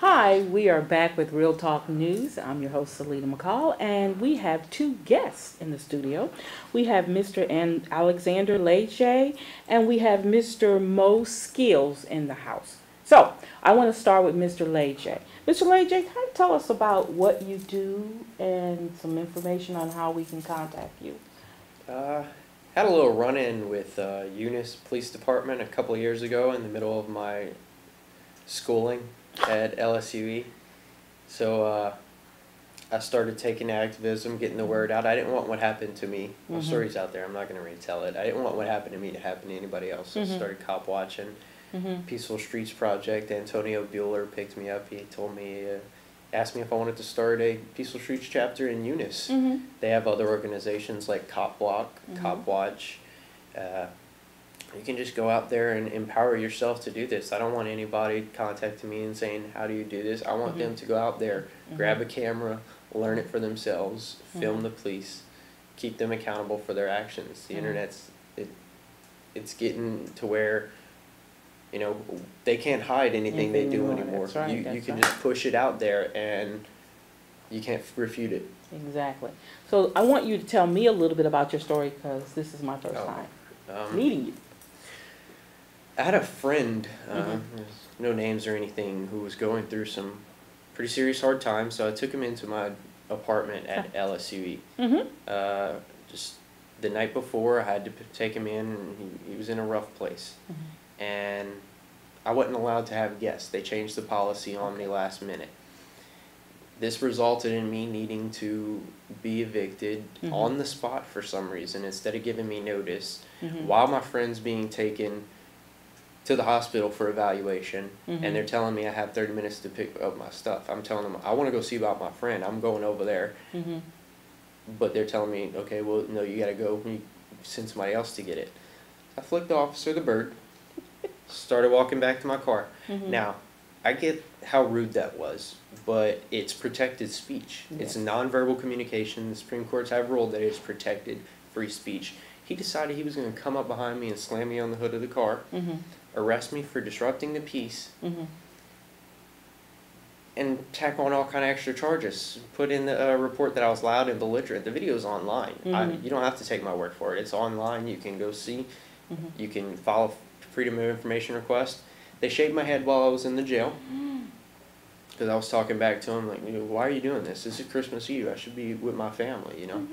Hi, we are back with Real Talk News. I'm your host, Celeta McCall, and we have two guests in the studio. We have Mr. Alexander Leje, and we have Mr. MoSkillz in the house. So, I want to start with Mr. Leje. Mr. Leje, can you tell us about what you do and some information on how we can contact you? Had a little run-in with Eunice Police Department a couple of years ago in the middle of my schooling at LSUE. So I started taking activism, getting the word out. I didn't want what happened to me. My story's out there. I'm not going to retell it. I didn't want what happened to me to happen to anybody else. So I started cop watching. Peaceful Streets Project. Antonio Bueller picked me up. He told me, asked me if I wanted to start a Peaceful Streets chapter in Eunice. They have other organizations like Cop Block, Cop Watch. You can just go out there and empower yourself to do this. I don't want anybody contacting me and saying, how do you do this? I want them to go out there, grab a camera, learn it for themselves, film the police, keep them accountable for their actions. The internet's, it's getting to where, you know, they can't hide anything they do anymore. That's right, you can just push it out there and you can't refute it. Exactly. So I want you to tell me a little bit about your story because this is my first time meeting you. I had a friend, no names or anything, who was going through some pretty serious hard times, so I took him into my apartment at LSUE. Just the night before, I had to take him in, and he was in a rough place. And I wasn't allowed to have guests. They changed the policy on me last minute. This resulted in me needing to be evicted on the spot for some reason instead of giving me notice while my friend's being taken to the hospital for evaluation, and they're telling me I have 30 minutes to pick up my stuff. I'm telling them, I want to go see about my friend. I'm going over there. But they're telling me, okay, well, no, you got to go. You send somebody else to get it. I flicked the officer the bird, started walking back to my car. Now, I get how rude that was, but it's protected speech. It's nonverbal communication. The Supreme Courts have ruled that it's protected free speech. He decided he was going to come up behind me and slam me on the hood of the car, arrest me for disrupting the peace, and tack on all kind of extra charges. Put in the report that I was loud and belligerent. The video's online. You don't have to take my word for it. It's online. You can go see. You can file Freedom of Information request. They shaved my head while I was in the jail because I was talking back to him like, you know, why are you doing this? This is Christmas Eve. I should be with my family, you know.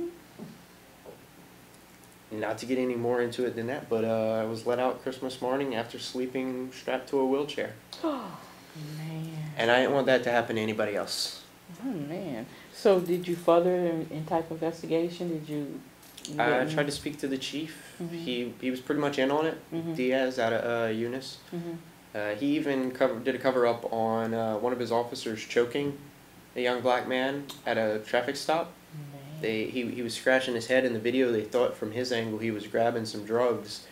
Not to get any more into it than that, but I was let out Christmas morning after sleeping strapped to a wheelchair. Oh, man. And I didn't want that to happen to anybody else. Oh, man. So did you further in type of investigation? Did you I tried to speak to the chief. He was pretty much in on it. Diaz out of Eunice. He even did a cover-up on one of his officers choking a young black man at a traffic stop. He was scratching his head in the video. They thought from his angle he was grabbing some drugs,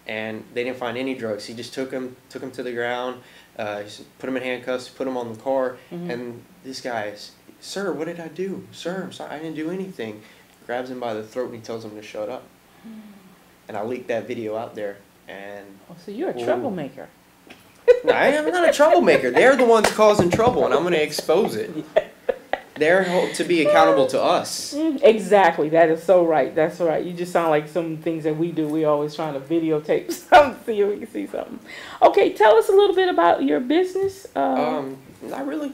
and they didn't find any drugs. He just took him to the ground, put him in handcuffs, put him on the car, and this guy, sir, what did I do? Sir, I'm sorry, I didn't do anything. Grabs him by the throat and he tells him to shut up. And I leaked that video out there. And so you're a troublemaker. No, I am not a troublemaker. They're the ones causing trouble, and I'm going to expose it. They're held to be accountable to us. Exactly. That is so right. That's right. You just sound like some things that we do. We're always trying to videotape something, see if we can see something. Okay, tell us a little bit about your business. Not really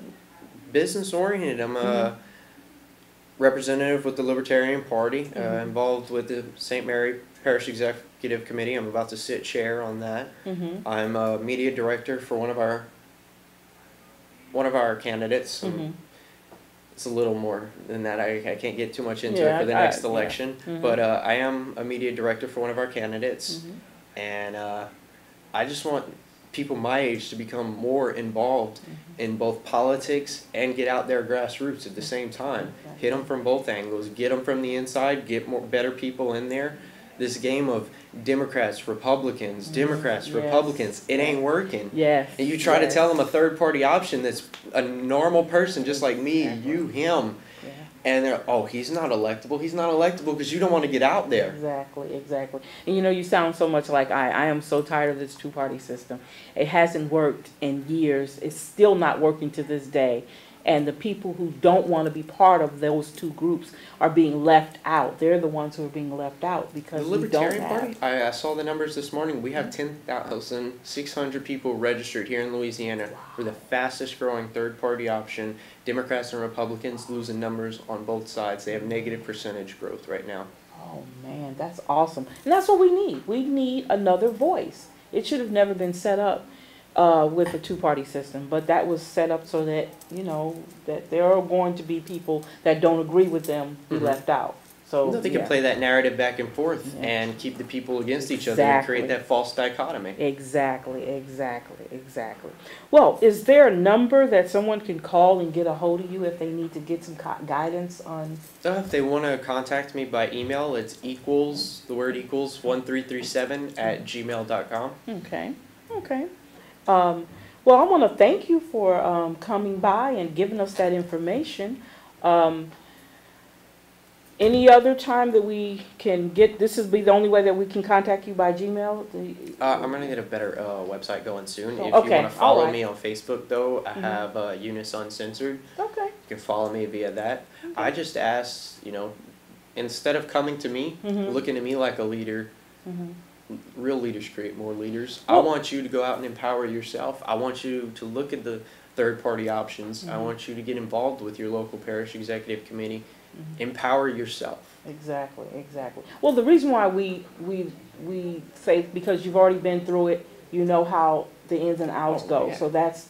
business-oriented. I'm a representative with the Libertarian Party, involved with the St. Mary Parish Executive Committee. I'm about to sit chair on that. I'm a media director for one of our candidates. It's a little more than that. I can't get too much into it for the next election. But I am a media director for one of our candidates. And I just want people my age to become more involved in both politics and get out there grassroots at the same time. Hit them from both angles. Get them from the inside. Get better people in there. This game of Democrats, Republicans, Republicans, it ain't working. And you try to tell them a third-party option that's a normal person just like me, you, him. And they're, oh, he's not electable. He's not electable because you don't want to get out there. Exactly, exactly. And you know, you sound so much like I am so tired of this two-party system. It hasn't worked in years. It's still not working to this day. And the people who don't want to be part of those two groups are being left out. They're the ones who are being left out because The we don't Libertarian Party, have. I saw the numbers this morning. We have 10,600 people registered here in Louisiana. We're the fastest growing third party option. Democrats and Republicans losing numbers on both sides. They have negative percentage growth right now. Oh man, that's awesome. And that's what we need. We need another voice. It should have never been set up with a two-party system, but that was set up so that, you know, that there are going to be people that don't agree with them be left out. So They can play that narrative back and forth and keep the people against each other and create that false dichotomy. Exactly, exactly, exactly. Well, is there a number that someone can call and get a hold of you if they need to get some guidance on? So if they want to contact me by email, it's equals, the word equals, 1337@gmail.com. Okay, okay. Well, I want to thank you for coming by and giving us that information. Any other time that we can get, this is the only way that we can contact you by Gmail? I'm going to get a better website going soon. If you Okay, want to follow alright. me on Facebook, though, I have Eunice Uncensored. Okay. You can follow me via that. I just ask, you know, instead of coming to me, looking at me like a leader, real leaders create more leaders. I want you to go out and empower yourself. I want you to look at the third-party options. I want you to get involved with your local parish executive committee. Empower yourself. Exactly, exactly. Well, the reason why we say, because you've already been through it, you know how the ins and outs go. Yeah. So that's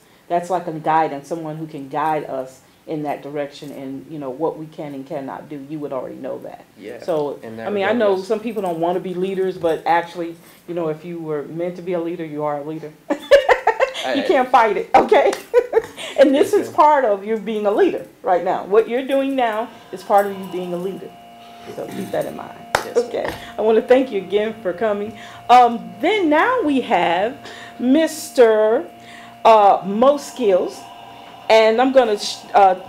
like a guidance, someone who can guide us in that direction, and you know what we can and cannot do. You would already know that. Yeah. So I mean, I know some people don't want to be leaders, but actually, you know, if you were meant to be a leader, you are a leader. You can't fight it, okay? And this is part of you being a leader right now. What you're doing now is part of you being a leader. So keep that in mind. Yes, okay. I want to thank you again for coming. Then now we have Mr. MoSkillz. And I'm going to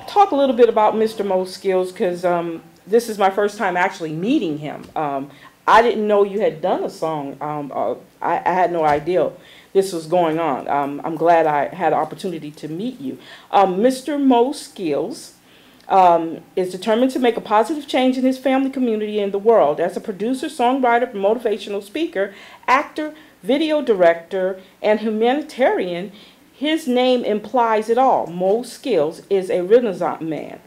talk a little bit about Mr. MoSkillz because this is my first time actually meeting him. I didn't know you had done a song. I had no idea this was going on. I'm glad I had an opportunity to meet you. Mr. MoSkillz is determined to make a positive change in his family, community, and the world. As a producer, songwriter, motivational speaker, actor, video director, and humanitarian, his name implies it all. MoSkillz is a Renaissance man.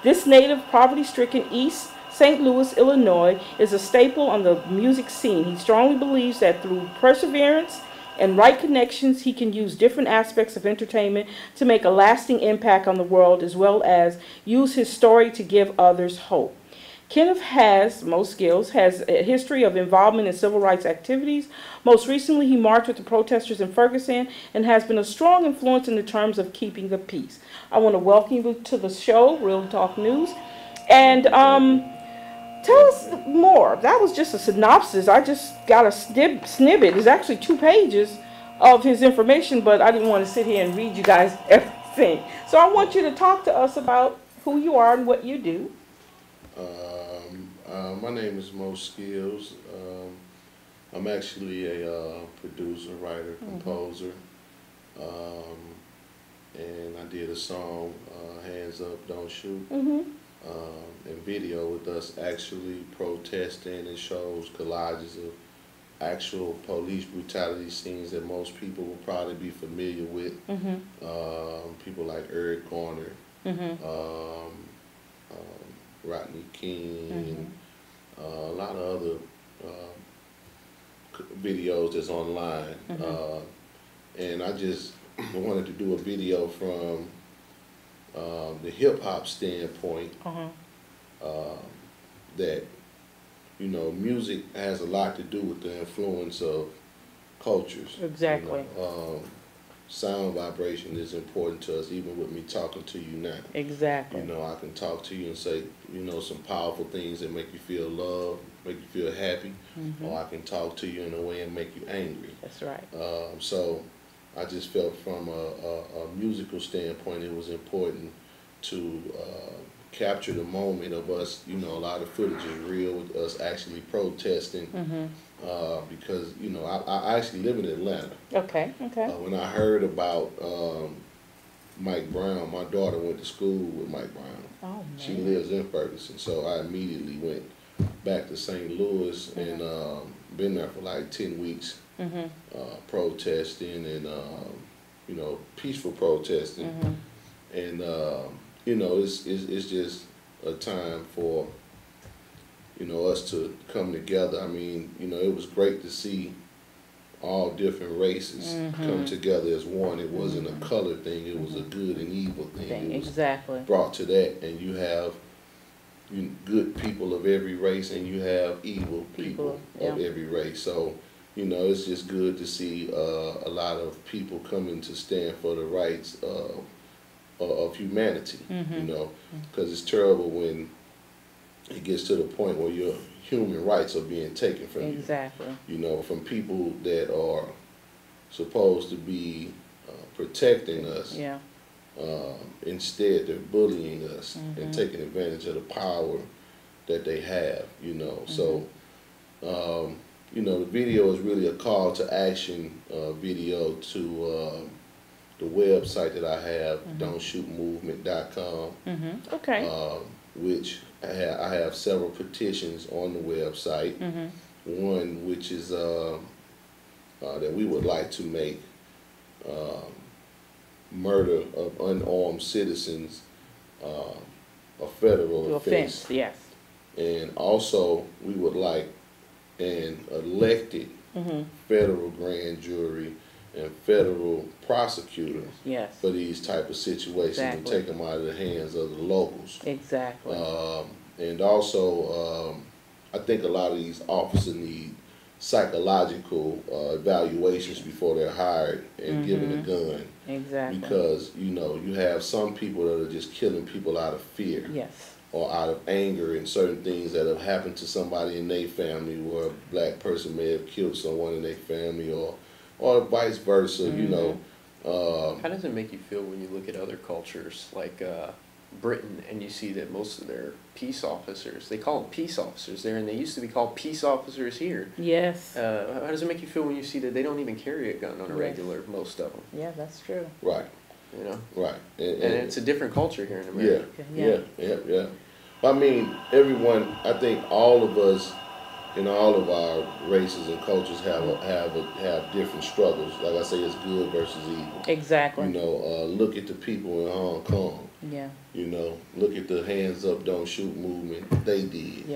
This native, poverty-stricken East St. Louis, Illinois, is a staple on the music scene. He strongly believes that through perseverance and right connections, he can use different aspects of entertainment to make a lasting impact on the world, as well as use his story to give others hope. MoSkillz has a history of involvement in civil rights activities. Most recently, he marched with the protesters in Ferguson and has been a strong influence in the terms of keeping the peace. I want to welcome you to the show, Real Talk News. And tell us more. That was just a synopsis. I just got a snippet. It's actually 2 pages of his information, but I didn't want to sit here and read you guys everything. So I want you to talk to us about who you are and what you do. My name is MoSkillz. I'm actually a producer, writer, composer, and I did a song, Hands Up, Don't Shoot, and video with us actually protesting, and shows collages of actual police brutality scenes that most people will probably be familiar with. People like Eric Garner, Rodney King, and a lot of other videos that's online. And I just wanted to do a video from the hip-hop standpoint, that, you know, music has a lot to do with the influence of cultures. Exactly. You know, sound vibration is important to us, even with me talking to you now. Exactly. You know, I can talk to you and say, you know, some powerful things that make you feel loved, make you feel happy, or I can talk to you in a way and make you angry. That's right. So I just felt from a musical standpoint it was important to capture the moment of us. You know, a lot of footage is real with us actually protesting. Because you know, I actually live in Atlanta. Okay. Okay. When I heard about Mike Brown, my daughter went to school with Mike Brown. Oh man. She lives in Ferguson, so I immediately went back to St. Louis and been there for like 10 weeks, protesting and you know, peaceful protesting, and you know, it's just a time for, you know, us to come together. I mean, you know, it was great to see all different races come together as one. It wasn't a color thing, it was a good and evil thing. It was exactly brought to that, and you have good people of every race and you have evil people of every race. So, you know, it's just good to see a lot of people coming to stand for the rights of humanity, you know, because it's terrible when it gets to the point where your human rights are being taken from you. You know, from people that are supposed to be protecting us. Instead, they're bullying us and taking advantage of the power that they have, you know. So, you know, the video is really a call to action video to the website that I have, don'tshootmovement.com, which I have several petitions on the website. One which is that we would like to make murder of unarmed citizens a federal offense. Yes. And also we would like an elected federal grand jury and federal prosecutors for these type of situations and take them out of the hands of the locals. And also, I think a lot of these officers need psychological evaluations before they're hired and given a gun. Because, you know, you have some people that are just killing people out of fear. Or out of anger and certain things that have happened to somebody in their family, where a black person may have killed someone in their family, or vice versa, you know. How does it make you feel when you look at other cultures like Britain and you see that most of their peace officers, they call them peace officers there, and they used to be called peace officers here? How does it make you feel when you see that they don't even carry a gun on a regular, most of them? That's true. Right. You know? Right. And it's a different culture here in America. Yeah. I mean, everyone, I think all of us in all of our races and cultures have different struggles. Like I say, it's good versus evil. You know, look at the people in Hong Kong. You know, look at the Hands Up, Don't Shoot movement. They did.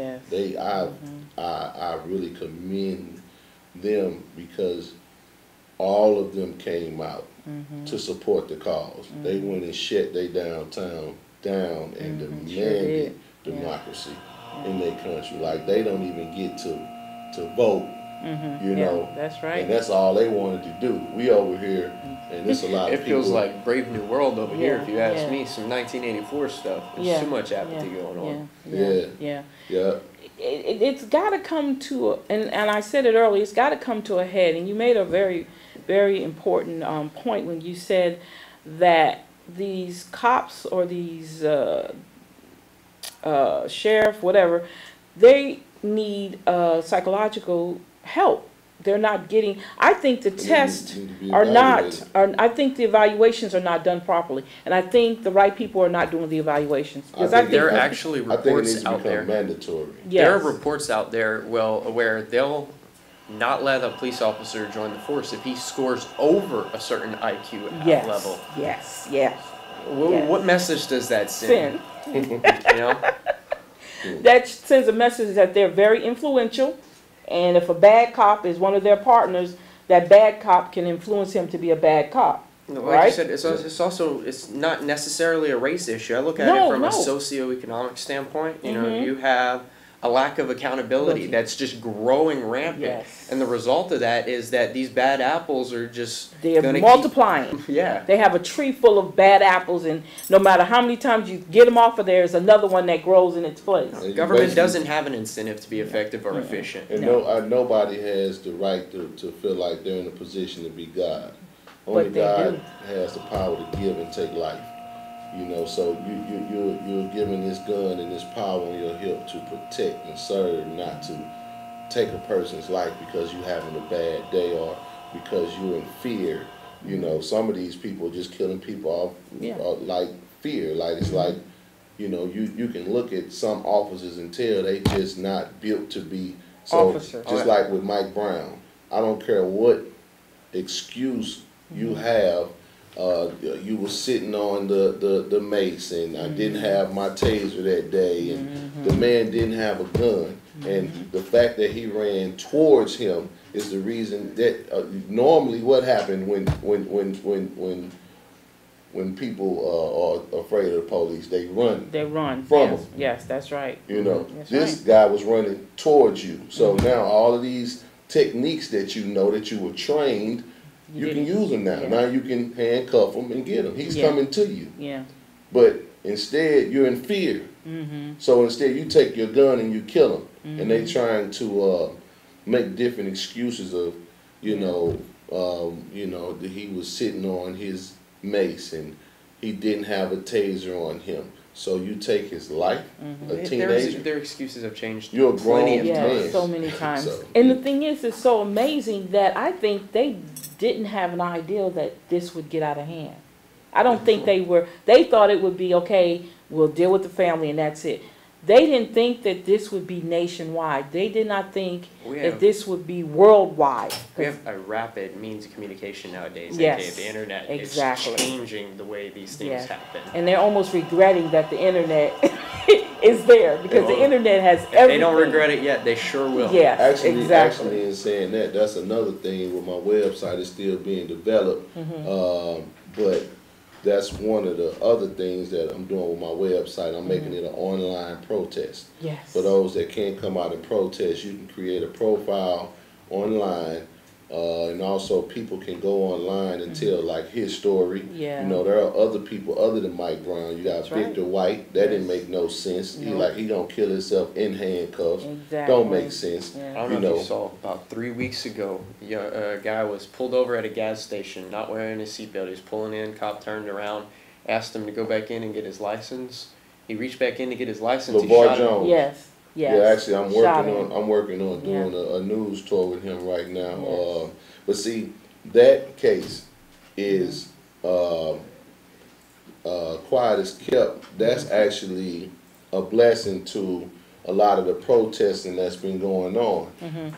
I really commend them because all of them came out to support the cause. They went and shut their downtown down and demanded democracy in their country. Like, they don't even get to vote, you know. And that's all they wanted to do. We over here, and it's a lot of people. It feels like Brave New World over here, if you ask me. Some 1984 stuff. There's too much apathy going on. It's got to come to, and I said it earlier, it's got to come to a head. And you made a very, very important point when you said that these cops or these sheriff, whatever, they need psychological help. They're not getting, I think the tests I think the evaluations are not done properly. And I think the right people are not doing the evaluations. I think there are actually reports out there. Mandatory. There are reports out there, where they'll not let a police officer join the force if he scores over a certain IQ level. What message does that send? You know? That sends a message that they're very influential, and if a bad cop is one of their partners, that bad cop can influence him to be a bad cop. Like you said, it's not necessarily a race issue. I look at it from a socioeconomic standpoint. You know, you have a lack of accountability that's just growing rampant, and the result of that is that these bad apples are they're multiplying. They have a tree full of bad apples, and no matter how many times you get them off of there, there's another one that grows in its place. Government doesn't have an incentive to be effective or efficient. And nobody has the right to feel like they're in a position to be God. Only God has the power to give and take life. You know, so you're given this gun and this power on your hip to protect and serve, not to take a person's life because you're having a bad day or because you're in fear. You know, some of these people just killing people off like fear. Like it's like, you know, you can look at some officers and tell they just not built to be officers. Just like with Mike Brown, I don't care what excuse you have. You were sitting on the mace, and I didn't have my taser that day, and the man didn't have a gun, and the fact that he ran towards him is the reason that normally what happened when people are afraid of the police, they run. They run from them. Yes, that's right. You know, this guy was running towards you, so now all of these techniques that you know that you were trained. You can use them now. Now you can handcuff him and get him. He's coming to you. Yeah. But instead, you're in fear. So instead, you take your gun and you kill him. And they trying to make different excuses of, that he was sitting on his mace and he didn't have a taser on him. So you take his life, a teenager. Their excuses have changed. You're a grown man. So many times. So, and the thing is, it's so amazing that I think they didn't have an idea that this would get out of hand. I don't think they thought it would be, okay, we'll deal with the family and that's it. They didn't think that this would be nationwide. They did not think that this would be worldwide. We have a rapid means of communication nowadays. Yes, the internet is changing the way these things happen. And they're almost regretting that the internet is there because the internet has everything. If they don't regret it yet, they sure will. Yes, Actually, in saying that, that's another thing with my website is still being developed. But that's one of the other things that I'm doing with my website. I'm making it an online protest. Yes. For those that can't come out and protest, you can create a profile online, and also people can go online and tell like his story. Yeah. You know, there are other people other than Mike Brown. You got Victor White. That didn't make no sense. No. He gonna kill himself in handcuffs. Exactly. Don't make sense. Yeah. I don't know if you saw, about 3 weeks ago, a guy was pulled over at a gas station, not wearing his seatbelt. He was pulling in, cop turned around, asked him to go back in and get his license. He reached back in to get his license. LeVar Jones. Yes. Yes. Yeah, actually, I'm working on doing a news tour with him right now. Yes. But see, that case is quiet as kept. That's actually a blessing to a lot of the protesting that's been going on.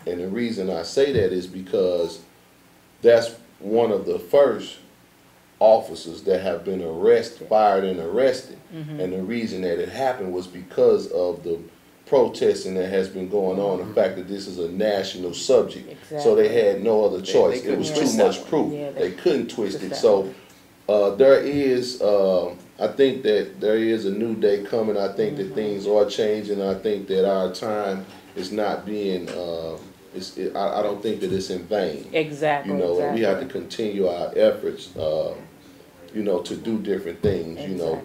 And the reason I say that is because that's one of the first officers that have been fired and arrested. And the reason that it happened was because of the protesting that has been going on, the fact that this is a national subject. So they had no other choice. It was too much proof. They couldn't twist it. So there is, I think that there is a new day coming. I think that things are changing. I think that our time is not being, I don't think that it's in vain. Exactly. You know, and we have to continue our efforts, to do different things,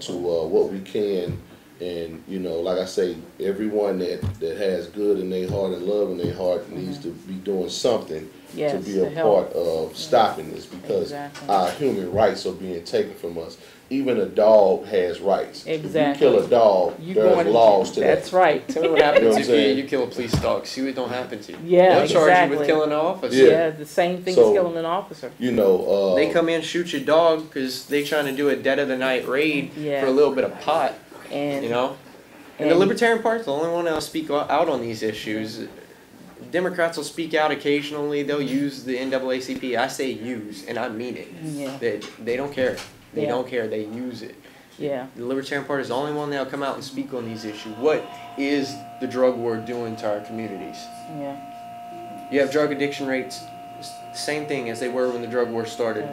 to what we can. And, like I say, everyone that has good in their heart and love in their heart needs to be doing something to be a part of stopping this, because our human rights are being taken from us. Even a dog has rights. If you kill a dog, there's laws to that. That's right. Tell me what happens if you kill a police dog. See what don't happen to you. Yeah, they'll charge you with killing an officer. Yeah, the same thing as killing an officer. They come in, shoot your dog because they trying to do a dead of the night raid for a little bit of pot. And the Libertarian Party's the only one that'll speak out on these issues. Democrats will speak out occasionally. They'll use the NAACP. I say use, and I mean it. Yeah. They don't care. They don't care. They use it. Yeah. The Libertarian Party is the only one that'll come out and speak on these issues. What is the drug war doing to our communities? Yeah. You have drug addiction rates, same thing as they were when the drug war started.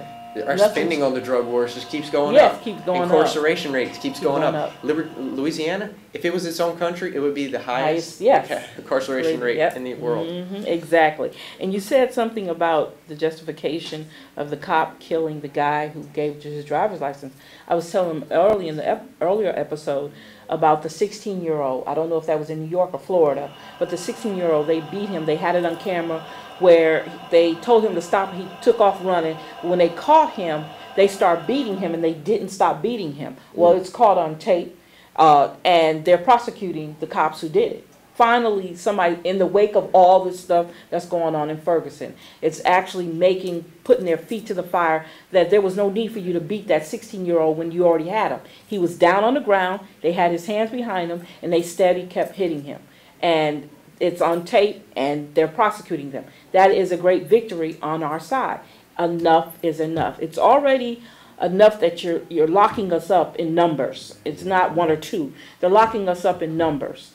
Our spending on the drug wars just keeps going up. Yes, keeps going up. Incarceration rates keeps going up. Louisiana, if it was its own country, it would be the highest incarceration rate in the world. Exactly. And you said something about the justification of the cop killing the guy who gave his driver's license. I was telling him early in the earlier episode about the 16-year-old. I don't know if that was in New York or Florida, but the 16-year-old, they beat him. They had it on camera where they told him to stop. He took off running. When they caught him, they start beating him, and they didn't stop beating him. Well, it's caught on tape, and they're prosecuting the cops who did it. Finally, somebody, in the wake of all this stuff that's going on in Ferguson, it's actually putting their feet to the fire that there was no need for you to beat that 16-year-old when you already had him. He was down on the ground, they had his hands behind him, and they steady kept hitting him. And it's on tape, and they're prosecuting them. That is a great victory on our side. Enough is enough. It's already enough that you're locking us up in numbers. It's not one or two. They're locking us up in numbers.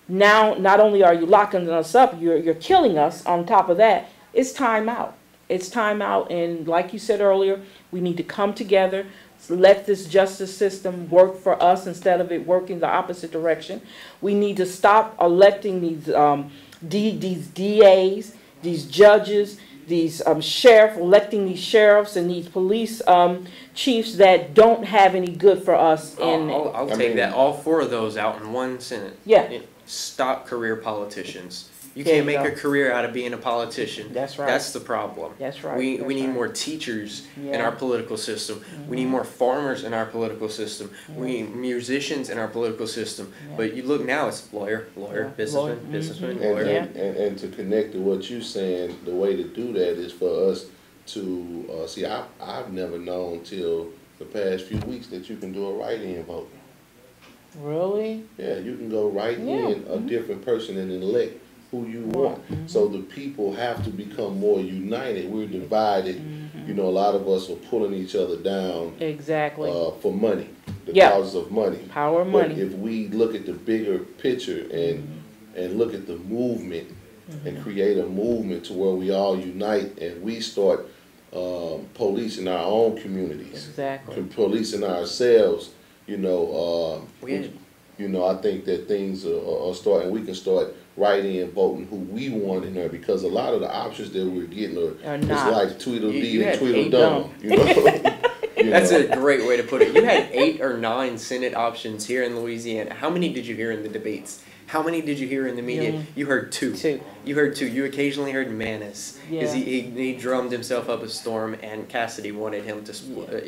Now, not only are you locking us up, you're killing us. On top of that, it's time out. It's time out, and like you said earlier, we need to come together, let this justice system work for us instead of it working the opposite direction. We need to stop electing these DAs, these judges, these electing these sheriffs and these police chiefs that don't have any good for us. I'll take that. All 4 of those out in one sentence. Yeah. Stop career politicians. You can't make a career out of being a politician. That's right. That's the problem. That's right. We need more teachers in our political system. We need more farmers in our political system. We need musicians in our political system. But you look now, it's lawyer, businessman, businessman, lawyer. And to connect to what you're saying, the way to do that is for us to see. I've never known till the past few weeks that you can do a write-in vote. Really? Yeah, you can go write in a different person and elect who you want. So the people have to become more united. We're divided. You know, a lot of us are pulling each other down. Exactly. For money, the causes of money. Power of money. But if we look at the bigger picture and look at the movement and create a movement to where we all unite and we start policing our own communities. Exactly. Policing ourselves. You know, I think that things are starting. We can start writing and voting who we want in there, because a lot of the options that we're getting are it's like Tweedledee and Tweedledum. You know? That's a great way to put it. You had 8 or 9 Senate options here in Louisiana. How many did you hear in the debates? How many did you hear in the media? You heard 2. You heard 2. You occasionally heard Manis, because he drummed himself up a storm, and Cassidy wanted him to split,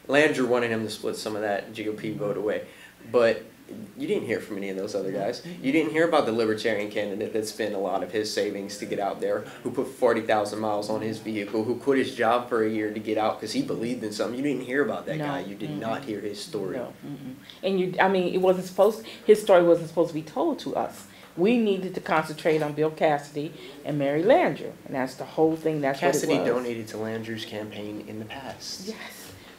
Landry wanted him to split some of that GOP vote away. But you didn't hear from any of those other guys. You didn't hear about the Libertarian candidate that spent a lot of his savings to get out there, who put 40,000 miles on his vehicle, who quit his job for a year to get out because he believed in something. You didn't hear about that guy. You did not hear his story. No. And it wasn't his story wasn't supposed to be told to us. We needed to concentrate on Bill Cassidy and Mary Landrieu, and that's the whole thing. That's Cassidy what it was. donated to Landrieu's campaign in the past. Yes.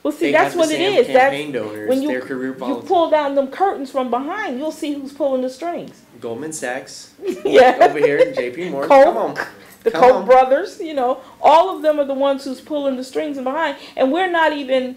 Well, see, that's what it is. Campaign donors, when their career politics. You pull down them curtains from behind, you'll see who's pulling the strings. Goldman Sachs, yeah, over here, J.P. Morgan. Koch, come on, the Koch brothers. All of them are the ones who's pulling the strings and behind, and we're not even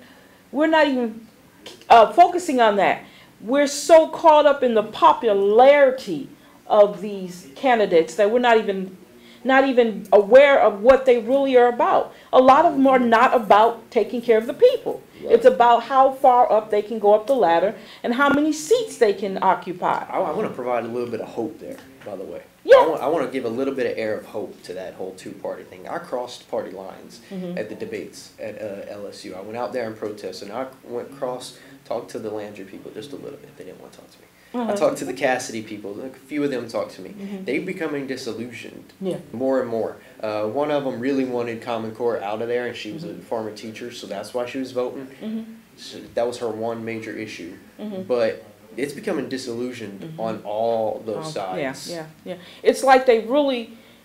focusing on that. We're so caught up in the popularity of these candidates that we're not even aware of what they really are about. A lot of them are not about taking care of the people. Right. It's about how far up they can go up the ladder and how many seats they can occupy. I want to provide a little bit of hope there, by the way. Yeah. I want to give a little bit of air of hope to that whole 2-party thing. I crossed party lines at the debates at LSU. I went out there and protested, and I talked to the Landry people just a little bit. They didn't want to talk to me. I talked to the Cassidy people. A few of them talked to me. They're becoming disillusioned more and more. One of them really wanted Common Core out of there, and she was a former teacher, so that's why she was voting. So that was her one major issue. But it's becoming disillusioned on all those sides. Yeah. It's like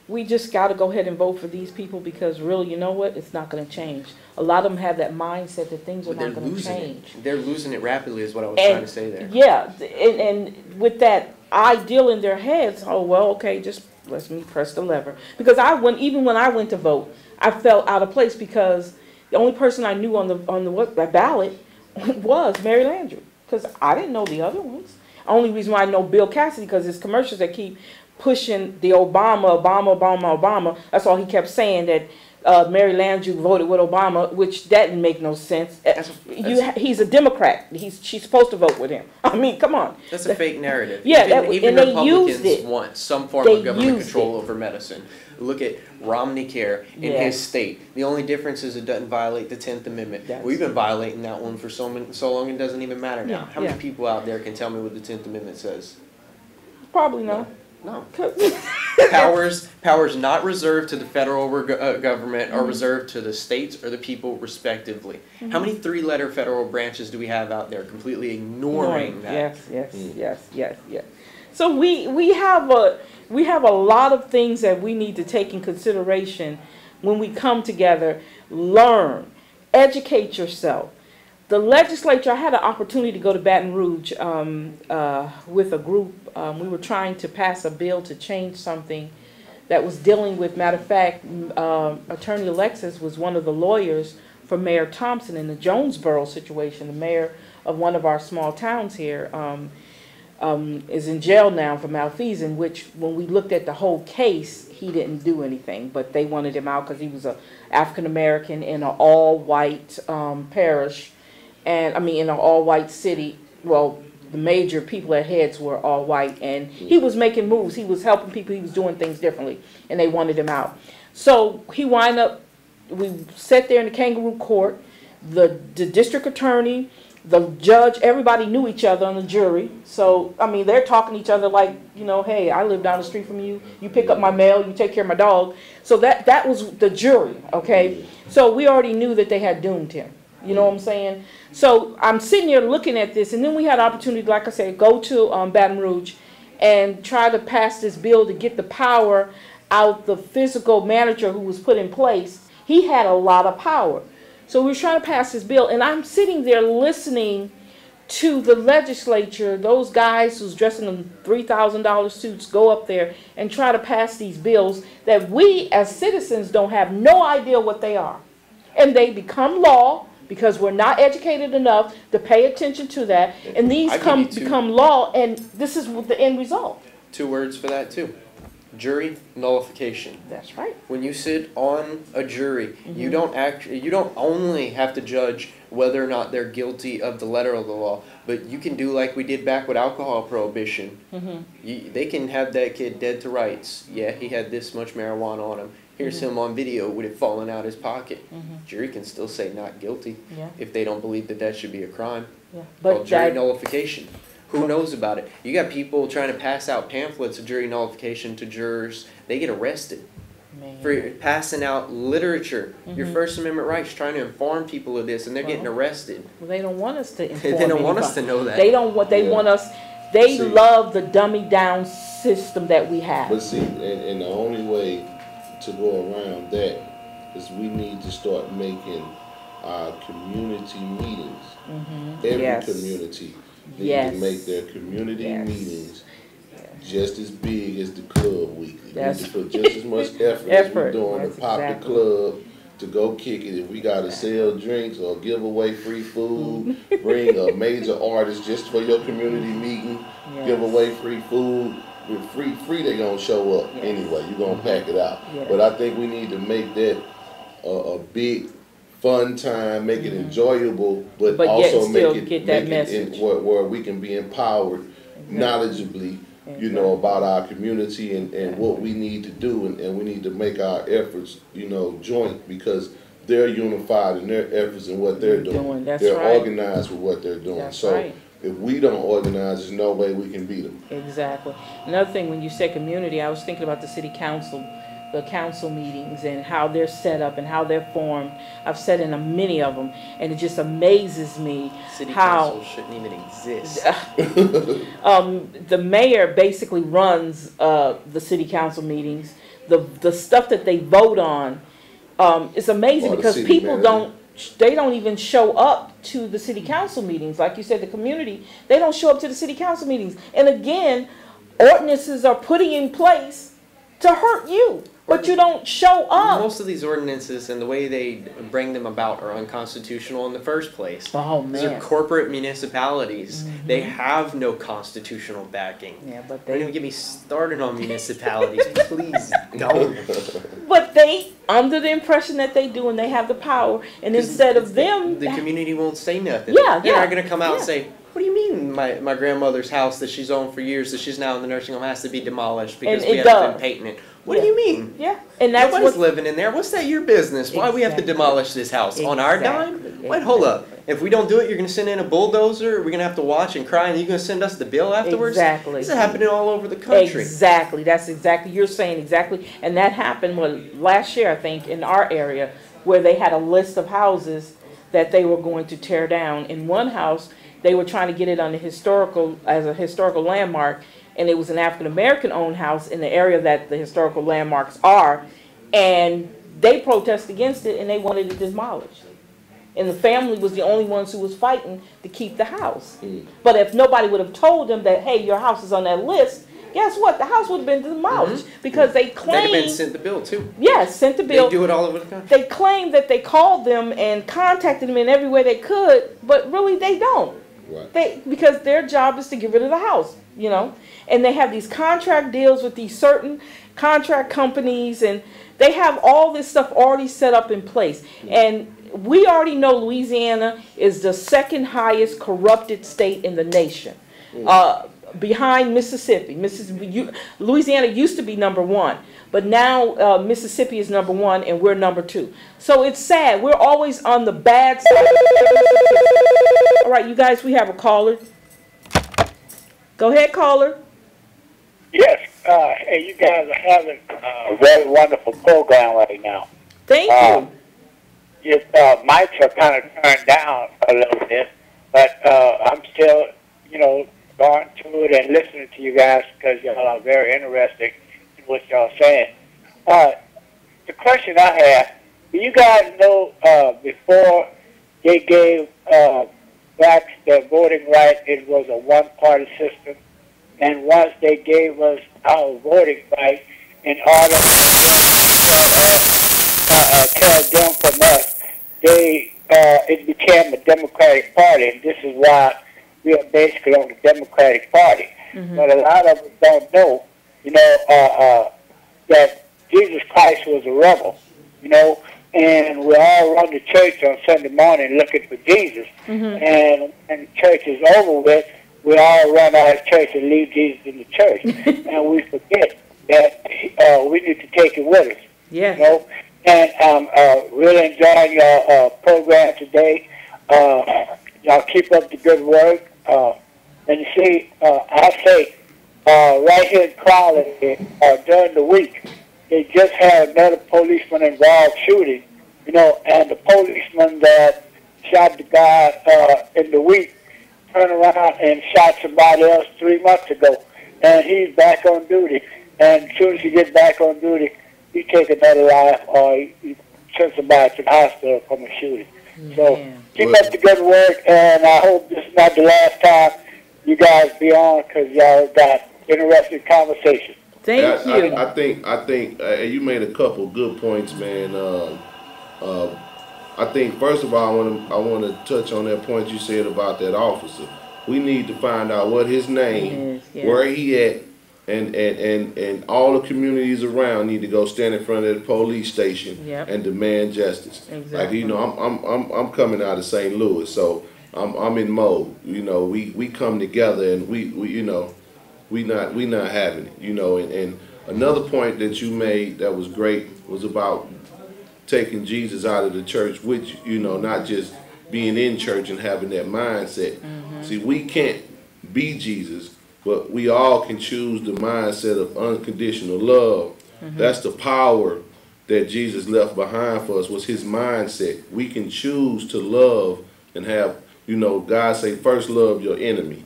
we just got to go ahead and vote for these people, because really, you know what? It's not going to change. A lot of them have that mindset that things are not going to change. They're losing it rapidly is what I was trying to say there. Yeah, and with that ideal in their heads, oh, well, okay, just let me press the lever. Because even when I went to vote, I felt out of place, because the only person I knew on the ballot was Mary Landrieu, because I didn't know the other ones. Only reason why I know Bill Cassidy, because his commercials that keep pushing the Obama. That's all he kept saying, that Mary Landrieu voted with Obama, which that didn't make no sense. He's a Democrat. She's supposed to vote with him. I mean, come on. That's a fake narrative. Yeah, even and they Republicans used it. want some form of government control over medicine. Look at Romney Care in his state. The only difference is it doesn't violate the 10th Amendment. We've been violating that one for so long it doesn't even matter now. How many people out there can tell me what the 10th Amendment says? Probably no. No. Powers not reserved to the federal government are reserved to the states or the people respectively. How many 3-letter federal branches do we have out there completely ignoring that? Yes. So we have a lot of things that we need to take in consideration when we come together. Learn, educate yourself. The legislature, I had an opportunity to go to Baton Rouge with a group. We were trying to pass a bill to change something that was dealing with, matter of fact, Attorney Alexis was one of the lawyers for Mayor Thompson in the Jonesboro situation. The mayor of one of our small towns here is in jail now for malfeasance, which when we looked at the whole case, he didn't do anything, but they wanted him out because he was an African-American in an all-white parish. And I mean, in an all-white city, well, the major people at heads were all white, and he was making moves. He was helping people. He was doing things differently, and they wanted him out. So he wound up. We sat there in the kangaroo court. The district attorney, the judge, everybody knew each other on the jury. So I mean, they're talking to each other like, you know, hey, I live down the street from you. You pick up my mail. You take care of my dog. So that was the jury. Okay. So we already knew that they had doomed him. You know what I'm saying? So I'm sitting here looking at this, and then we had an opportunity, like I said, go to Baton Rouge and try to pass this bill to get the power out the physical manager who was put in place. He had a lot of power. So we were trying to pass this bill, and I'm sitting there listening to the legislature, those guys who's dressed in $3,000 suits go up there and try to pass these bills that we as citizens don't have no idea what they are. And they become law, because we're not educated enough to pay attention to that, and these become law, and this is the end result. 2 words for that too: jury nullification. That's right. When you sit on a jury, you don't only have to judge whether or not they're guilty of the letter of the law, but you can do like we did back with alcohol prohibition. They can have that kid dead to rights. Yeah, he had this much marijuana on him. Here's him on video with it falling out his pocket. Jury can still say not guilty if they don't believe that should be a crime. But jury nullification. Who knows about it? You got people trying to pass out pamphlets of jury nullification to jurors. They get arrested for passing out literature. Your First Amendment rights, trying to inform people of this, and they're getting arrested. Well, they don't want us to inform They don't want us to know that. They don't want. They want us. They love the dummy down system that we have. But see, and the only way to go around that is we need to start making our community meetings. Every community needs to make their community meetings just as big as the club weekly. We need to put just as much effort as we're doing to pop the club, to go kick it. If we got to sell drinks or give away free food, bring a major artist just for your community meeting, give away free food. With free, they're going to show up anyway. You're going to pack it out. But I think we need to make that a big, fun time, make it enjoyable, but also make it where we can be empowered knowledgeably, you know, about our community and what we need to do. And we need to make our efforts, you know, joint, because they're unified in their efforts and what they're doing. They're organized with what they're doing. If we don't organize, there's no way we can beat them. Exactly. Another thing, when you say community, I was thinking about the city council, the council meetings and how they're set up and how they're formed. I've sat in many of them, and it just amazes me City how council shouldn't even exist. The mayor basically runs the city council meetings. The stuff that they vote on, it's amazing because people don't even show up to the city council meetings. Like you said, the community, they don't show up to the city council meetings. And again, ordinances are putting in place to hurt you. but you don't show up. Most of these ordinances and the way they bring them about are unconstitutional in the first place. Oh, These are man. corporate municipalities. They have no constitutional backing. Yeah, but Don't even get me started on municipalities. Please don't. But they, under the impression that they do and they have the power, and instead of them... The community won't say nothing. Yeah, They're yeah. not going to come out and say, what do you mean my grandmother's house that she's owned for years, that she's now in the nursing home, has to be demolished because And we it haven't does. been painting it? What do you mean? Yeah, and that's Nobody's what... living in there. What's that your business? Why we have to Exactly. demolish this house? On our Exactly. dime? Wait, hold up. If we don't do it, you're going to send in a bulldozer? We're going to have to watch and cry, and you're going to send us the bill afterwards? Exactly. This is happening all over the country. Exactly. That's exactly, you're saying exactly. And that happened last year, I think, in our area, where they had a list of houses that they were going to tear down. In one house, they were trying to get it on the as a historical landmark, and it was an African-American owned house in the area that the historical landmarks are, and they protested against it, and they wanted it demolished. And the family was the only ones who was fighting to keep the house. But if nobody would have told them that, hey, your house is on that list, guess what? The house would have been demolished because they They'd claimed... have been sent the bill, too. Yes, sent the bill. They do it all over the country. They claimed that they called them and contacted them in every way they could, but really they don't. Right. Because their job is to get rid of the house, you know. And they have these contract deals with these certain contract companies, and they have all this stuff already set up in place. And we already know Louisiana is the second highest corrupted state in the nation, behind Mississippi. Louisiana used to be #1, but now Mississippi is #1 and we're #2. So it's sad. We're always on the bad side. All right, you guys, we have a caller. Go ahead, caller. Yes, hey, you guys are having a very wonderful program right now. Thank you. Your mics are kind of turned down a little bit, but I'm still, going to it and listening to you guys because y'all are very interesting in what y'all saying. The question I have, do you guys know before they gave blacks their voting right, it was a one-party system? And once they gave us our voting right, in order to tell them from us, it became a Democratic Party, and this is why we are basically on the Democratic Party. But a lot of us don't know, that Jesus Christ was a rebel, and we all run to church on Sunday morning looking for Jesus. And when church is over with, we all run out of church and leave Jesus in the church. And we forget that we need to take it with us. Yeah. And I'm really enjoying your program today. Y'all keep up the good work. And you see, I say, right here in Crowley, during the week, they just had another policeman involved shooting, and the policeman that shot the guy in the week turned around and shot somebody else 3 months ago. And he's back on duty. And as soon as he gets back on duty, he take another life or he send somebody to the hospital from a shooting. So keep up the good work, and I hope this is not the last time you guys be on because y'all got interesting conversation. Thank you. I think you made a couple good points, man. I think first of all, I want to touch on that point you said about that officer. We need to find out what his name, where he at, and all the communities around need to go stand in front of the police station and demand justice. Exactly. Like I'm coming out of St. Louis, so I'm in mode. We come together and we not having it. And another point that you made that was great was about taking Jesus out of the church, which not just being in church and having that mindset. See, we can't be Jesus, but we all can choose the mindset of unconditional love. That's the power that Jesus left behind for us, was his mindset. We can choose to love and have, God say first love your enemy,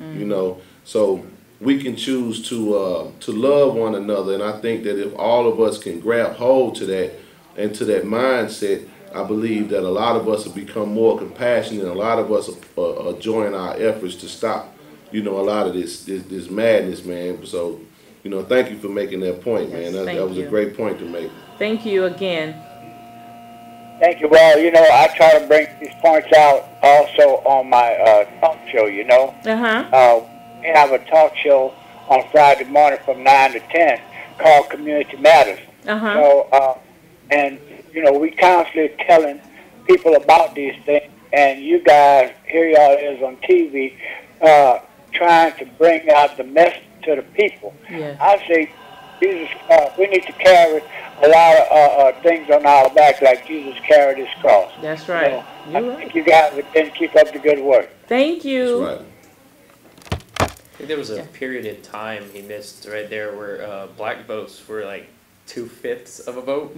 so we can choose to love one another. And I think that if all of us can grab hold to that and to that mindset, I believe that a lot of us have become more compassionate, and a lot of us are joining our efforts to stop, a lot of this madness, man. So you know, thank you for making that point, man. Yes, That was a great point to make. Thank you again. Thank you. Well, you know, I try to bring these points out also on my talk show, you know. We have a talk show on Friday morning from 9 to 10 called Community Matters. So, and, you know, we constantly telling people about these things, and you guys, here y'all is on TV, trying to bring out the message to the people. Yes. I say, Jesus, we need to carry a lot of things on our back like Jesus carried his cross. That's right. So, I think you guys again keep up the good work. Thank you. That's right. I think there was a period of time he missed right there where black votes were like 2/5 of a vote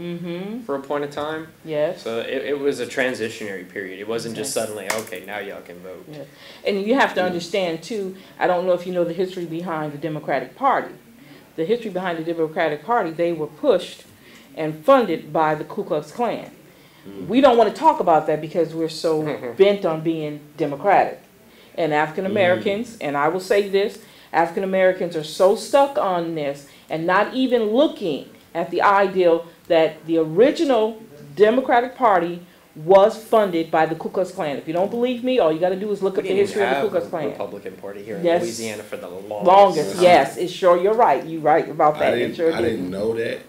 for a point of time. Yes. So it was a transitionary period. It wasn't just suddenly, okay, now y'all can vote. Yes. And you have to understand, too, I don't know if you know the history behind the Democratic Party. The history behind the Democratic Party, they were pushed and funded by the Ku Klux Klan. We don't want to talk about that because we're so bent on being democratic. And African Americans, and I will say this, African Americans are so stuck on this and not even looking at the ideal that the original Democratic Party was funded by the Ku Klux Klan. If you don't believe me, all you got to do is look up the history of the Ku Klux Klan. Republican Party here in Yes. Louisiana for the Longest, yes. It's sure, you're right. You're right about that. I didn't know that,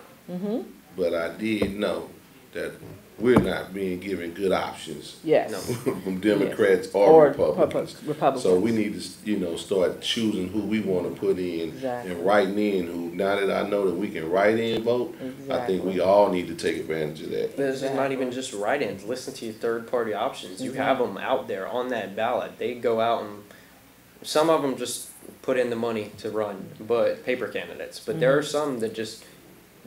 but I did know that we're not being given good options Yes. from Democrats or Republicans. Republicans. So we need to, you know, start choosing who we want to put in and writing in who. Now that I know that we can write in vote, I think we all need to take advantage of that. This is not even just write-ins. Listen to your third-party options. You have them out there on that ballot. They go out and some of them just put in the money to run, but paper candidates. But there are some that just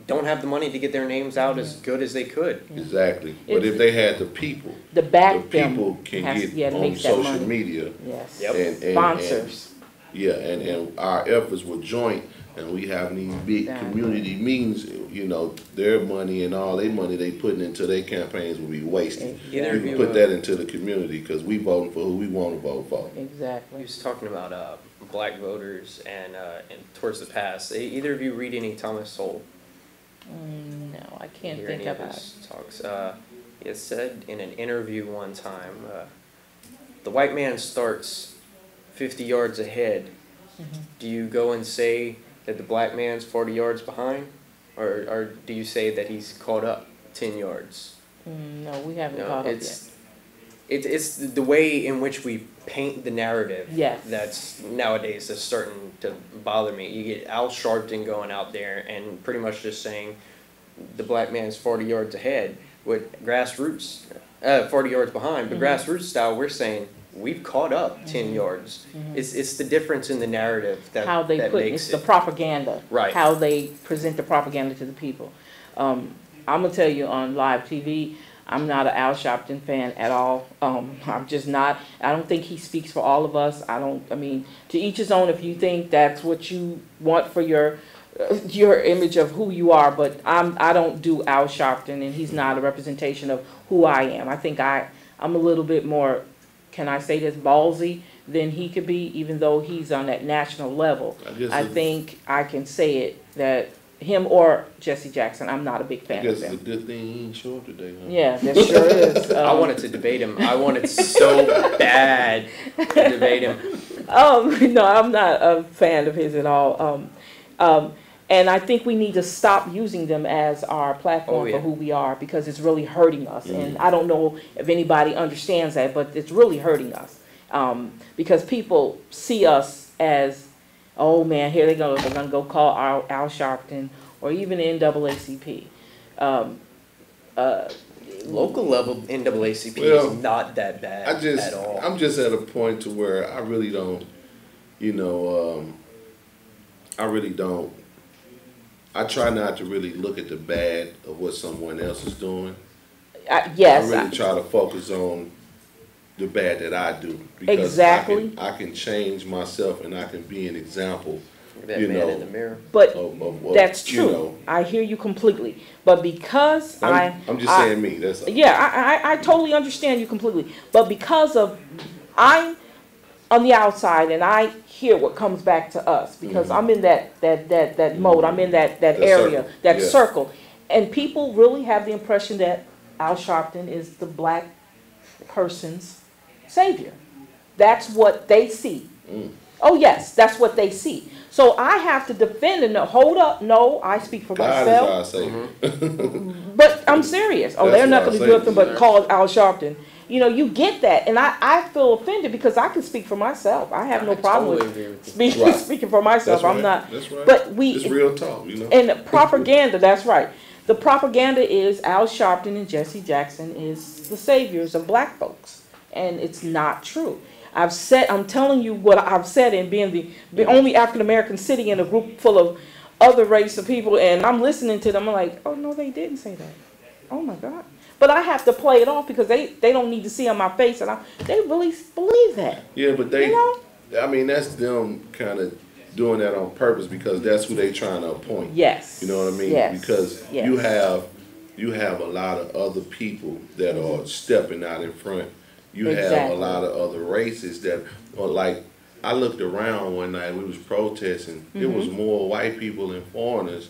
don't have the money to get their names out as good as they could. Exactly. But if they had the people, the people can get on social media. Yes. And sponsors. And our efforts were joint, and we have these big community meetings. You know, their money and all their money they putting into their campaigns will be wasted. We can put that into the community because we voting for who we want to vote for. Exactly. He was talking about black voters and towards the past. Either of you read any Thomas Sowell? No, I can't Hear think any of about his talks. He had said in an interview one time, the white man starts 50 yards ahead. Do you go and say that the black man's 40 yards behind? Or do you say that he's caught up 10 yards? No, we haven't caught up yet. It's the way in which we paint the narrative Yes. that's nowadays that's starting to bother me. You get Al Sharpton going out there and pretty much just saying the black man's 40 yards ahead with grassroots, 40 yards behind, but grassroots style we're saying we've caught up 10 yards. It's the difference in the narrative that how they that put makes it's the propaganda. Right. How they present the propaganda to the people. I'm gonna tell you on live TV, I'm not an Al Sharpton fan at all. I'm just not. I don't think he speaks for all of us. I mean, to each his own. If you think that's what you want for your image of who you are, but I don't do Al Sharpton, and he's not a representation of who I am. I think I'm a little bit more, can I say this, ballsy than he could be, even though he's on that national level. I think I can say it that him or Jesse Jackson, I'm not a big fan of them. I guess it's a good thing he ain't show up today, huh? Yeah, that sure is. I wanted to debate him. I wanted so bad to debate him. No, I'm not a fan of his at all. And I think we need to stop using them as our platform for who we are because it's really hurting us. And I don't know if anybody understands that, but it's really hurting us because people see us as, oh man, here they go. They're going to go call Al Sharpton or even NAACP. Local level NAACP is not that bad at all. I'm just at a point to where I really don't, I try not to really look at the bad of what someone else is doing. Yes. I really try to focus on the bad that I do. Because exactly. I can change myself and I can be an example. That man in the mirror. But that's true. I hear you completely. But because I'm just saying me. That's all. Yeah, I totally understand you completely. But because of on the outside, and I hear what comes back to us because I'm in that mode. I'm in that area, circle. that Yeah. circle, and people really have the impression that Al Sharpton is the black person's savior. That's what they see. Oh yes, that's what they see. So I have to defend and hold up. No, I speak for myself. God is our savior. But I'm serious. Oh, That's they're not what going I to do say. nothing but call Al Sharpton. You know, you get that, and I feel offended because I can speak for myself. I have no problem totally with agree with you. Right. speaking for myself. That's I'm right. not. That's right. But It's real talk, you know. and the propaganda. That's right. The propaganda is Al Sharpton and Jesse Jackson is the saviors of black folks, and it's not true. I'm telling you what I've said, and being the only African American sitting in a group full of other race of people, and I'm listening to them. I'm like, oh no, they didn't say that. Oh my God. But I have to play it off because they don't need to see on my face, and they really believe that. Yeah, but they, You know? I mean, that's them kind of doing that on purpose because that's who they trying to appoint. Yes. You know what I mean? Yes. Because Yes. you have a lot of other people that are stepping out in front. You have Exactly. a lot of other races that are like, I looked around one night, we was protesting. It was more white people and foreigners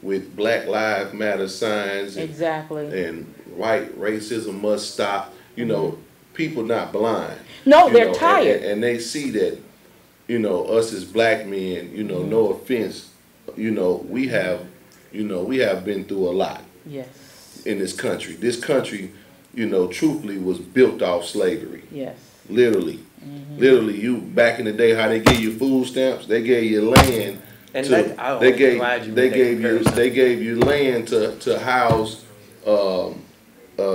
with Black Lives Matter signs Exactly. and white racism must stop. You know, people not blind. No, You they're know, tired. and they see that, you know, us as black men, you know, no offense, you know, we have been through a lot Yes. in this country. This country, you know, truthfully was built off slavery. Yes. Literally. Literally, you back in the day, how they give you food stamps, they gave you land. And to, that, I'm they gave glad you they made that gave you comparison. they gave you land to house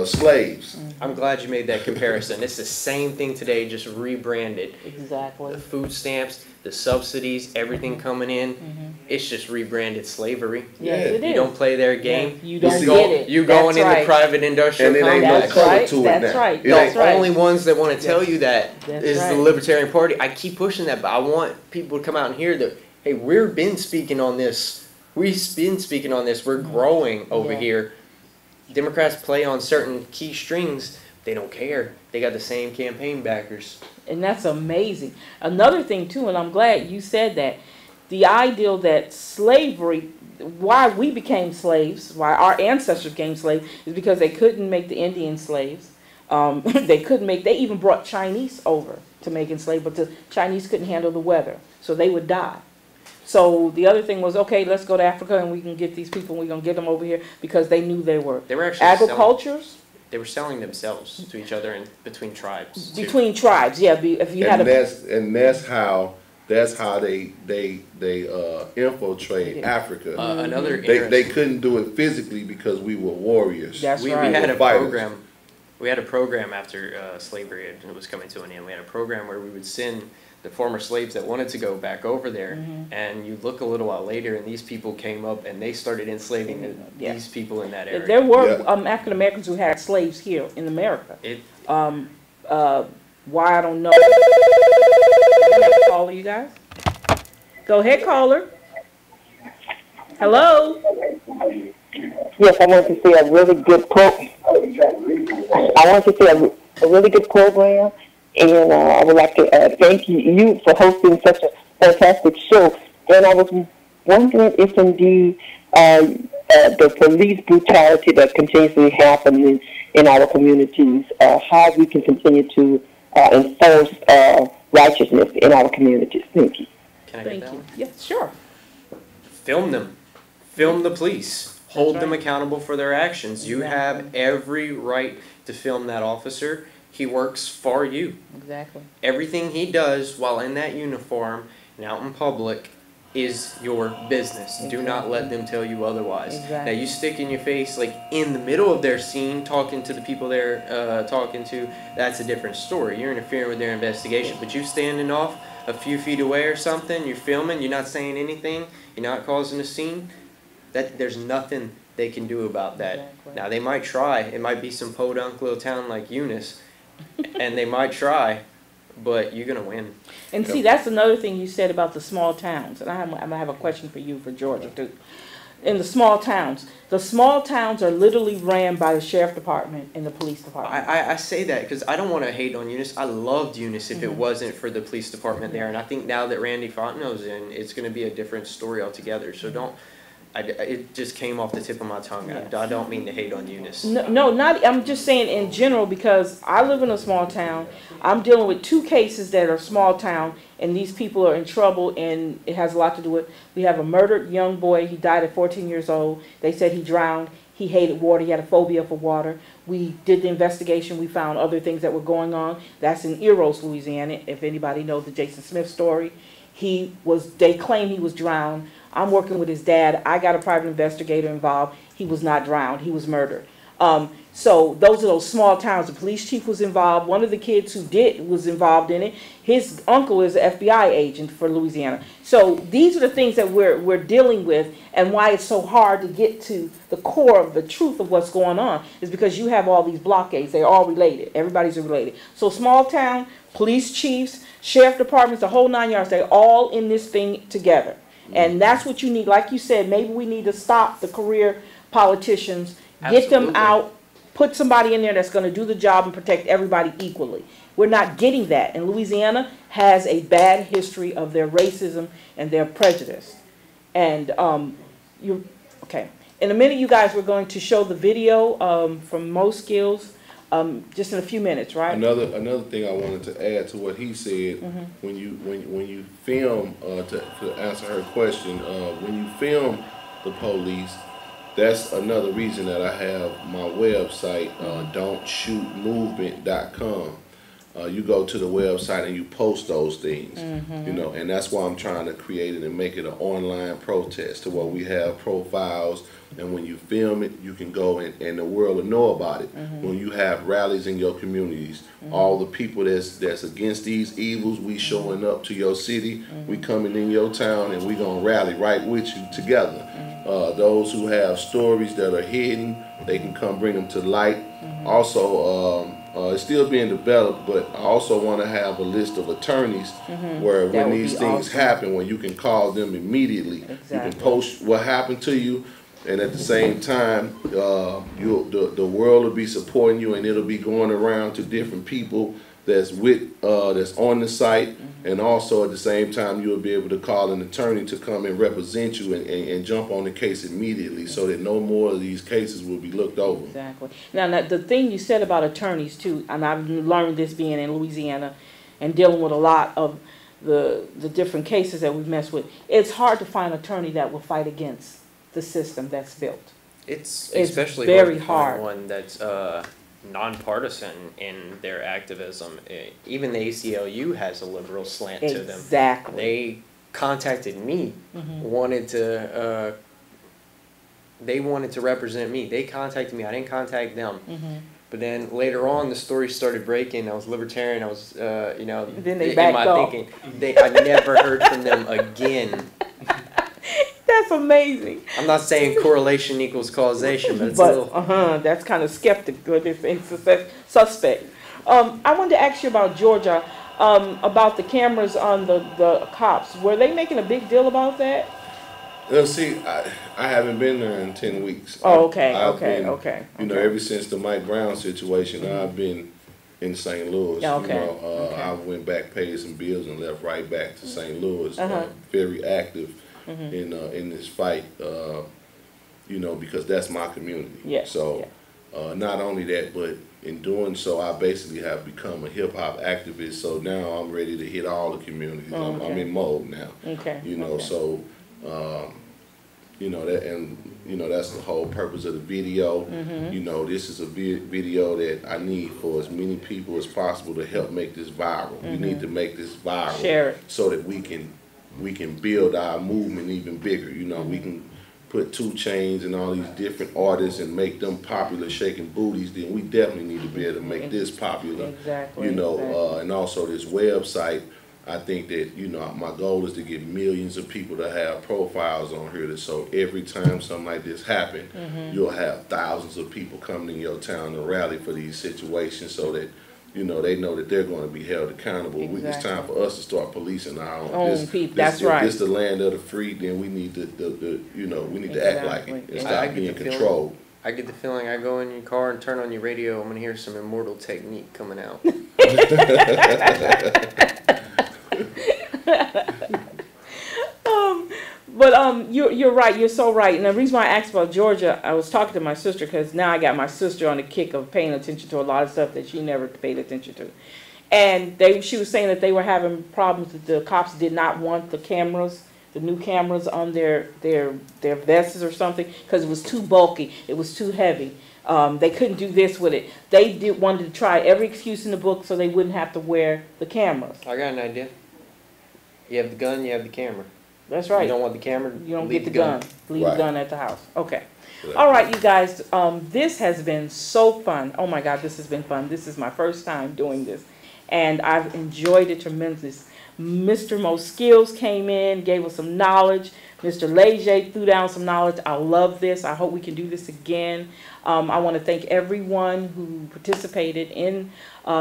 slaves. I'm glad you made that comparison. It's the same thing today, just rebranded. Exactly. The food stamps, the subsidies, everything coming in, it's just rebranded slavery. Yes, it is. You don't play their game. You don't see, get it. You going That's in right. the private industrial And it ain't no complex. That's color right. to it That's now. right. It That's The right. only ones that want to tell you that That's is right. the Libertarian Party. I keep pushing that, but I want people to come out and hear that, hey, we've been speaking on this. We've been speaking on this. We're growing over Yeah. here. Democrats play on certain key strings. They don't care. They got the same campaign backers. And that's amazing. Another thing too, and I'm glad you said that, the ideal that slavery, why we became slaves, why our ancestors became slaves, is because they couldn't make the Indian slaves. They even brought Chinese over to make enslaved, but the Chinese couldn't handle the weather, so they would die. So the other thing was, okay, let's go to Africa and we can get these people, we're going to get them over here, because they knew they were actually agricultures. They were selling themselves to each other and between tribes. too. Between tribes, yeah. If you had That's how they infiltrate Africa. Another They interesting- couldn't do it physically because we were warriors. That's we right. had a Fighters. program. We had a program after slavery was coming to an end. We had a program where we would send the former slaves that wanted to go back over there, and you look a little while later, and these people came up and they started enslaving Yeah. these people in that area. There were Yeah. African Americans who had slaves here in America. It, Why I don't know. We have a caller, you guys. Go ahead, caller. Hello. Yes, I want to say a really good a really good program, and I would like to thank you for hosting such a fantastic show. And I was wondering if indeed the police brutality that continuously happens in our communities, how we can continue to enforce righteousness in our communities. Thank you. can I Thank get that you. one? Yes, sure. Film them. Film the police. Hold That's them right. accountable for their actions. You have Exactly. every right to film that officer. He works for you. Exactly. Everything he does while in that uniform and out in public is your business. Do not let them tell you otherwise. Exactly. Now you stick in your face like in the middle of their scene talking to the people they're talking to, that's a different story. You're interfering with their investigation. But you standing off a few feet away or something, you're filming, you're not saying anything, you're not causing a scene, that there's nothing they can do about that. Exactly. Now they might try. It might be some podunk little town like Eunice, and they might try, but you're gonna win. And see, that's another thing you said about the small towns. And I'm gonna have a question for you for Georgia too. in the small towns. The small towns are literally ran by the sheriff department and the police department. I say that because I don't want to hate on Eunice. I loved Eunice if it wasn't for the police department there. And I think now that Randy Fontenot's in, it's going to be a different story altogether. So don't, it just came off the tip of my tongue. Yes. I don't mean to hate on Eunice. No, not, I'm just saying in general because I live in a small town. I'm dealing with 2 cases that are small town, and these people are in trouble, and it has a lot to do with, we have a murdered young boy. He died at 14 years old. They said he drowned. He hated water. He had a phobia for water. We did the investigation. We found other things that were going on. That's in Eros, Louisiana. If anybody knows the Jason Smith story, they claim he was drowned. I'm working with his dad. I got a private investigator involved. He was not drowned. He was murdered. So those are those small towns. The police chief was involved. One of the kids who was involved in it. His uncle is an FBI agent for Louisiana. So these are the things that we're dealing with, and why it's so hard to get to the core of the truth of what's going on is because you have all these blockades. They're all related. Everybody's related. So small town, police chiefs, sheriff departments, the whole 9 yards, they're all in this thing together. And that's what you need. Like you said, maybe we need to stop the career politicians, get them out, put somebody in there that's going to do the job and protect everybody equally. We're not getting that. And Louisiana has a bad history of their racism and their prejudice. And okay. In a minute, you guys, we're going to show the video from MoSkillz. Just in a few minutes, right? Another thing I wanted to add to what he said, when you film, to answer her question, when you film the police, that's another reason that I have my website, don'tshootmovement.com. You go to the website and you post those things, you know, and that's why I'm trying to create it and make it an online protest to where we have profiles, and when you film it, you can go and the world will know about it. When you have rallies in your communities, all the people that's against these evils, we showing up to your city, we coming in your town, and we gonna rally right with you together. Those who have stories that are hidden, they can come bring them to light. Also, it's still being developed, but I also want to have a list of attorneys where when these things happen, when you can call them immediately, you can post what happened to you, and at the same time, the world will be supporting you, and it'll be going around to different people that's on the site, and also at the same time you'll be able to call an attorney to come and represent you and jump on the case immediately, so that no more of these cases will be looked over. Exactly. Now the thing you said about attorneys too, and I've learned this being in Louisiana and dealing with a lot of the different cases that we've messed with, it's hard to find an attorney that will fight against the system that's built. It's especially very hard to find one that's nonpartisan in their activism. Even the ACLU has a liberal slant to them. Exactly. They contacted me, wanted to represent me. They contacted me. I didn't contact them. But then later on, the story started breaking. I was libertarian. I was, you know, then they backed off. thinking, I never heard from them again. That's amazing. I'm not saying correlation equals causation, but it's a little... that's kind of skeptical. It's suspect. I wanted to ask you about Georgia, about the cameras on the cops. Were they making a big deal about that? See, I haven't been there in 10 weeks. Oh, okay, okay. You know, ever since the Mike Brown situation, I've been in St. Louis. Yeah, okay. You know, I went back, paid some bills, and left right back to St. Louis. Very active in this fight, you know, because that's my community. Yes. So not only that, but in doing so, I basically have become a hip hop activist. So now I'm ready to hit all the communities. I'm in mode now. Okay. You know, so you know that, and you know that's the whole purpose of the video. You know, this is a video that I need for as many people as possible to help make this viral. We need to make this viral. Share it. So that we can build our movement even bigger. You know, we can put 2 Chainz and all these different artists and make them popular, shaking booties. Then we definitely need to be able to make this popular. Exactly. You know, and also this website. I think that, you know, my goal is to get millions of people to have profiles on here, so every time something like this happens, you'll have thousands of people coming in your town to rally for these situations, so that, you know, they know that they're going to be held accountable. Exactly. It's time for us to start policing our own people. That's right. If this the land of the free, then we need to you know, we need to act like it and stop being controlled. I get the feeling I go in your car and turn on your radio, I'm going to hear some Immortal Technique coming out. But you're right. You're so right. And the reason why I asked about Georgia, I was talking to my sister because now I got my sister on the kick of paying attention to a lot of stuff that she never paid attention to. And she was saying that they were having problems that the cops did not want the cameras, the new cameras on their vests or something because it was too bulky. It was too heavy. They couldn't do this with it. They wanted to try every excuse in the book so they wouldn't have to wear the cameras. I got an idea. You have the gun, you have the camera. That's right. You don't want the camera, you don't get the gun. Leave the gun at the house. Okay. Yeah. All right, you guys. This has been so fun. Oh my God, this has been fun. This is my first time doing this, and I've enjoyed it tremendously. Mr. MoSkillz came in, gave us some knowledge. Mr. Leger threw down some knowledge. I love this. I hope we can do this again. I want to thank everyone who participated in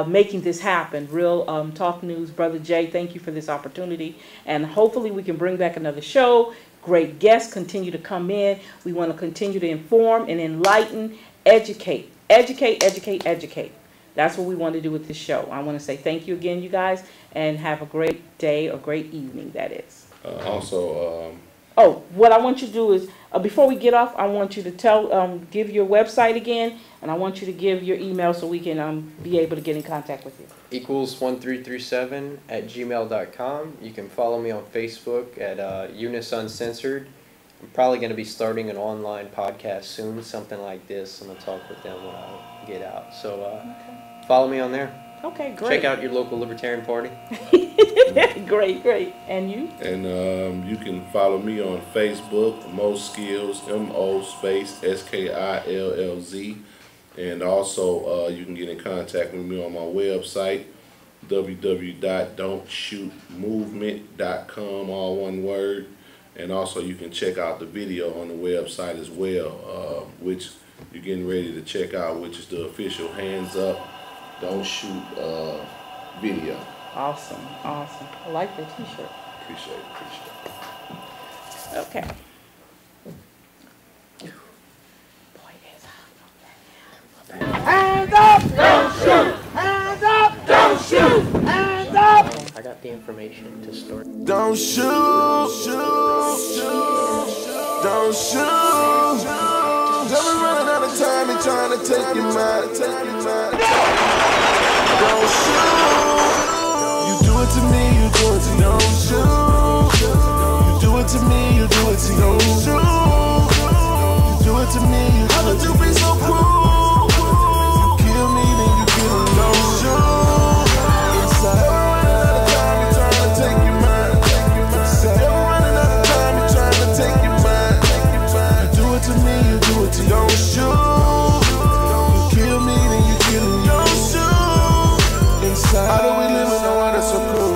making this happen. Real Talk News, Brother Jay, thank you for this opportunity. And hopefully we can bring back another show. Great guests continue to come in. We want to continue to inform and enlighten, educate. Educate, educate, educate. That's what we want to do with this show. I want to say thank you again, you guys, and have a great day or great evening, that is. Oh, what I want you to do is, before we get off, I want you to give your website again, and I want you to give your email so we can be able to get in contact with you. Equals1337@gmail.com. You can follow me on Facebook at Eunice Uncensored. I'm probably going to be starting an online podcast soon, something like this. I'm going to talk with them when I get out. So follow me on there. Okay, great. Check out your local Libertarian Party. Great, great. And you? And you can follow me on Facebook, MoSkillz, MoSkillz. And also you can get in contact with me on my website, www.don'tshootmovement.com, all one word. And also you can check out the video on the website as well, which you're getting ready to check out, which is the official Hands Up, Don't Shoot video. Awesome, awesome. I like the t-shirt. Appreciate it. Okay. Hands up, don't shoot! Hands up, don't shoot! Hands up! I got the information to start. Don't shoot, shoot, shoot, don't shoot. Never running out of time and trying to take your mind, Don't shoot. You do it to me, you do it to me. Don't shoot. You do it to me, you do it to me. Don't shoot. You do it to me, you do it to me. How could you be so cruel? You kill me, then you kill me. Don't shoot. Inside. Don't shoot. You kill me, then you kill me. Don't shoot. Inside. How do we live in a world that's so cruel?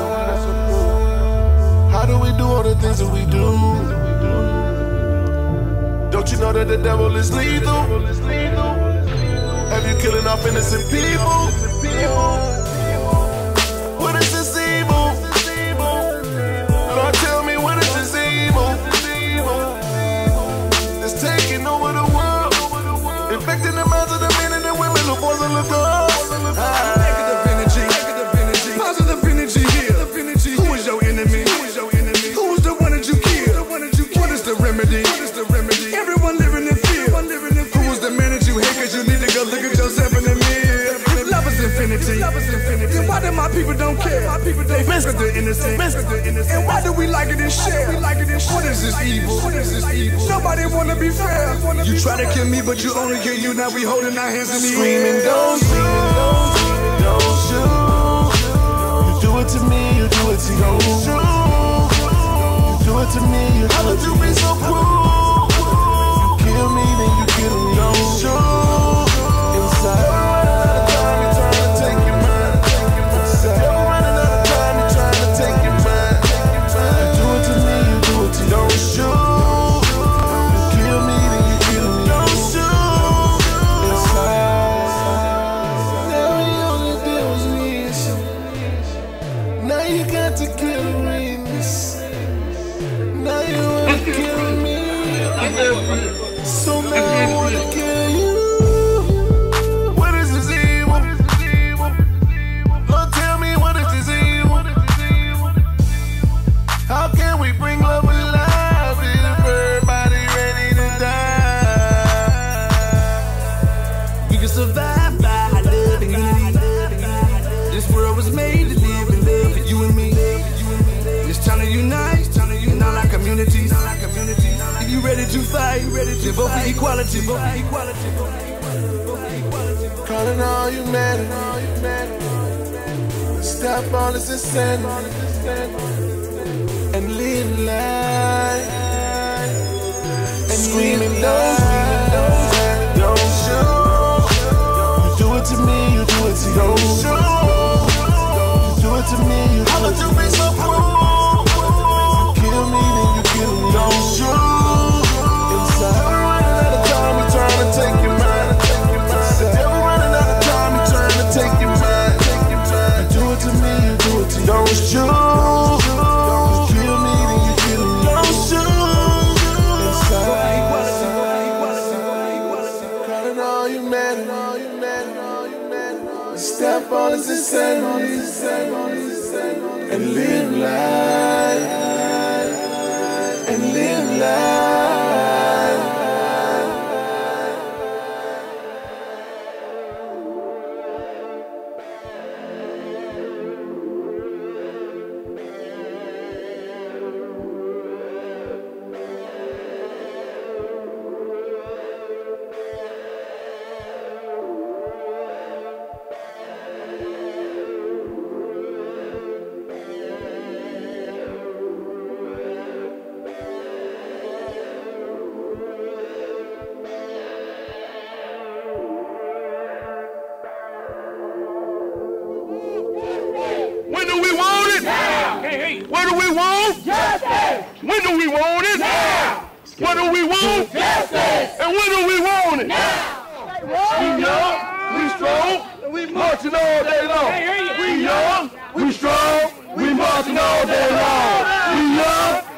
How do we do all the things that we do? Don't you know that the devil is lethal? Have you killing off innocent people? What is this evil? Lord, tell me what is this evil? It's taking over the world, infecting the minds of the men and the women, the boys and the girls. Negative energy, positive energy here. Who is your enemy? Who is the one that you kill? What is the remedy? Everyone living in fear. Who is the man that you hate? Cause you need to go look at yourself in the mirror. Love is infinity. Then why do my people don't care? They mess with the innocent. And why do we like it and share? What is this evil? Nobody wanna be fair. You try to kill me, but you only kill you. Now we holding our hands in the air. Screaming, don't shoot, don't shoot. You do it to me, you do it to you. Don't shoot. You do it to me, you do it to me. How could you be so cruel? You kill me, then you kill me. Don't shoot. Inside. Don't shoot. You kill me, then you kill me. Don't shoot. Inside. So now I wanna kill you. What is this evil? Lord, tell me what is this evil? How can we bring love alive if everybody ready to die? We can survive by love and unity. This world was made to live in love for you and me. It's time to unite, in all our communities. If you ready to fight, then vote for equality. Calling all humanity. Stop all this insanity and live life. And screaming, don't shoot. You do it to me, you do it to you. Don't shoot. You do it to me, you do it to me. How would you be so cruel? Kill me, then you kill me. Don't shoot. Inside, never running out of time, you trying to take your mind. Never running out of time, you trying to take your mind. You do it to me, you do it to you. Don't shoot. You kill me, then you kill me. Don't shoot. Inside, calling all humanity. Step on this insanity and live life. And live life. When do we want it? Now. What do we want? Justice. When do we want it? Now. What do we want? Justice. And when do we want it? Now. We young, we strong, and we marching all day long. We young, we strong, we marching all day long. We young.